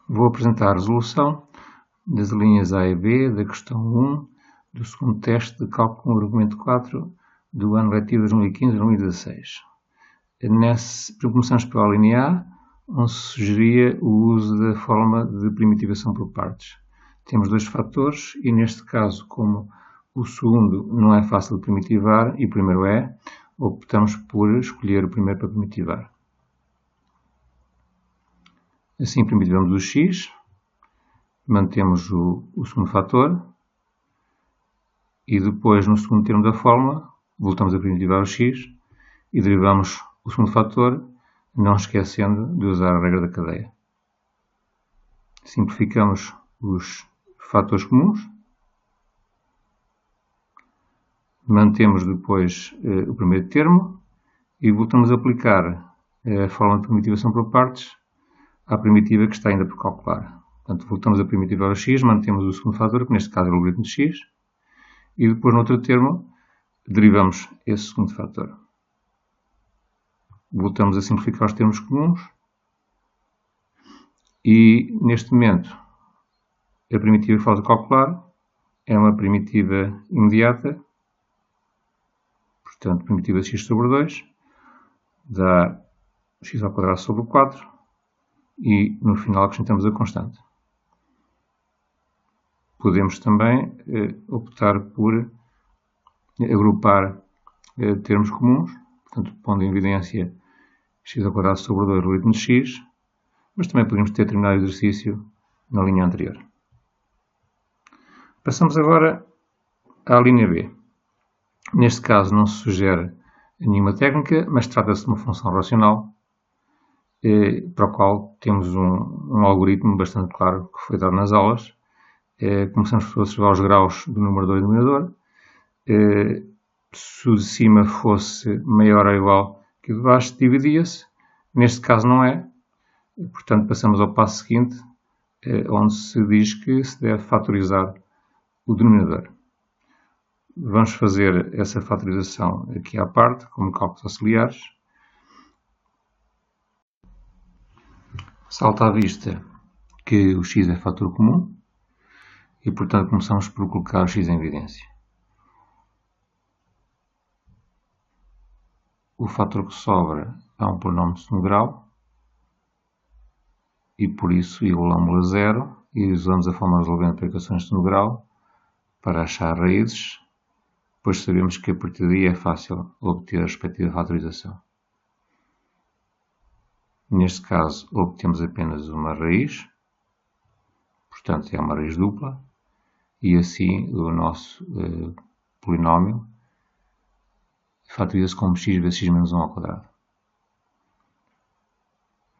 Vou apresentar a resolução das linhas A e B da questão 1 do segundo teste de cálculo com argumento 4 do ano letivo 2015-2016. Começamos pela linha A, onde se sugeria o uso da fórmula de primitivação por partes. Temos dois fatores e, neste caso, como o segundo não é fácil de primitivar e o primeiro é, optamos por escolher o primeiro para primitivar. Assim, primitivamos o x, mantemos o segundo fator e depois, no segundo termo da fórmula, voltamos a primitivar o x e derivamos o segundo fator, não esquecendo de usar a regra da cadeia. Simplificamos os fatores comuns, mantemos depois o primeiro termo e voltamos a aplicar a fórmula de primitivação por partes à primitiva que está ainda por calcular. Portanto, voltamos a primitivar o x, mantemos o segundo fator, que neste caso é o logaritmo de x, e depois, no outro termo, derivamos esse segundo fator. Voltamos a simplificar os termos comuns e, neste momento, a primitiva que falta calcular é uma primitiva imediata, portanto, primitiva de x sobre 2 dá x ao quadrado sobre 4 e, no final, acrescentamos a constante. Podemos também optar por agrupar termos comuns, portanto, pondo em evidência x ao quadrado sobre 2 logaritmo de x, mas também podemos ter terminado o exercício na linha anterior. Passamos agora à linha B. Neste caso não se sugere nenhuma técnica, mas trata-se de uma função racional para o qual temos um algoritmo bastante claro que foi dado nas aulas. Começamos por observar os graus do número 2 do denominador. Se o de cima fosse maior ou igual que o de baixo, dividia-se. Neste caso não é. Portanto, passamos ao passo seguinte, onde se diz que se deve fatorizar o denominador. Vamos fazer essa fatorização aqui à parte, como cálculos auxiliares. Salta à vista que o x é fator comum e, portanto, começamos por colocar o x em evidência. O fator que sobra é um polinómio de segundo grau e, por isso, igualamos-lo a zero e usamos a fórmula resolvente para equações de segundo grau para achar raízes, pois sabemos que a partir daí é fácil obter a respectiva fatorização. Neste caso, obtemos apenas uma raiz, portanto é uma raiz dupla, e assim o nosso polinómio fatoriza-se como x vezes x menos 1 ao quadrado.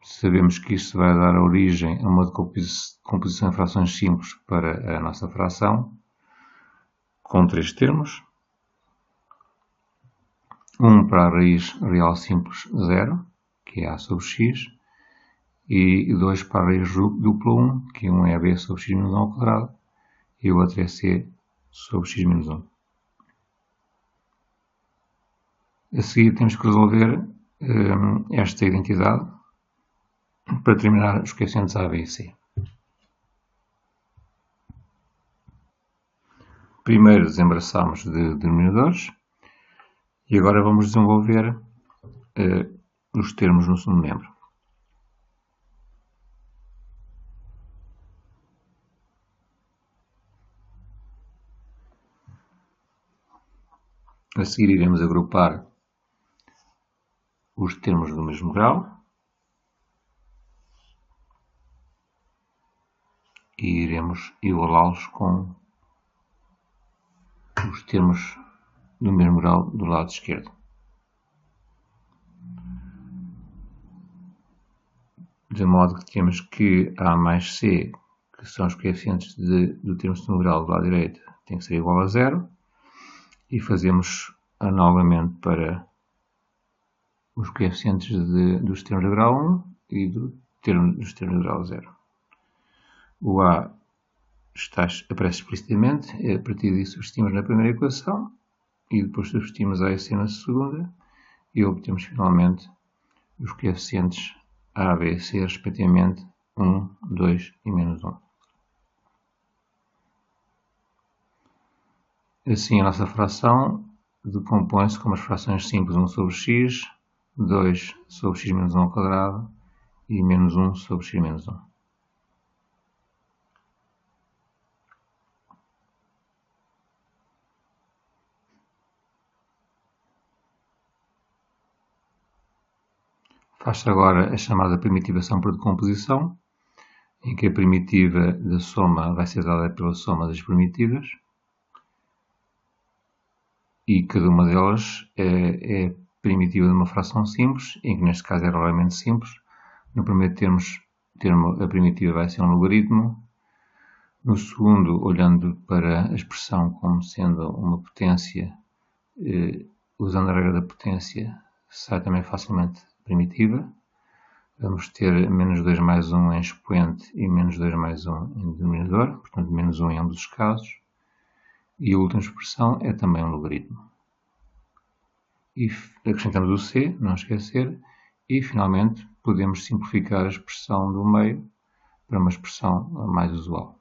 Sabemos que isto vai dar origem a uma composição em frações simples para a nossa fração, com três termos. Um para a raiz real simples 0, que é a sobre x, e 2 para a raiz dupla 1, que um é b sobre x menos 1 ao quadrado, e o outro é c sobre x menos 1. A seguir temos que resolver esta identidade para determinar os coeficientes a, b e c. Primeiro desembaraçamos de denominadores e agora vamos desenvolver os termos no segundo membro. A seguir iremos agrupar os termos do mesmo grau e iremos igualá-los com os termos do mesmo grau do lado esquerdo. De modo que temos que A mais C, que são os coeficientes do termo de segundo grau do lado direito, tem que ser igual a 0. E fazemos analogamente para os coeficientes dos termos de grau 1 e dos termos de grau 0. O A aparece explicitamente, a partir disso substituímos na primeira equação e depois substituímos A e C na segunda e obtemos finalmente os coeficientes A, B e C, respectivamente 1, 2 e menos 1. Assim, a nossa fração decompõe-se como as frações simples 1 sobre x, 2 sobre x menos 1 ao quadrado e menos 1 sobre x menos 1. Faz-se agora a chamada primitivação por decomposição, em que a primitiva da soma vai ser dada pela soma das primitivas e cada uma delas é primitiva de uma fração simples, em que neste caso é realmente simples. No primeiro termo a primitiva vai ser um logaritmo. No segundo, olhando para a expressão como sendo uma potência, usando a regra da potência, sai também facilmente primitiva. Vamos ter menos 2 mais 1 em expoente e menos 2 mais 1 em denominador, portanto menos 1 em ambos os casos. E a última expressão é também um logaritmo. E acrescentamos o c, não esquecer, e finalmente podemos simplificar a expressão do meio para uma expressão mais usual.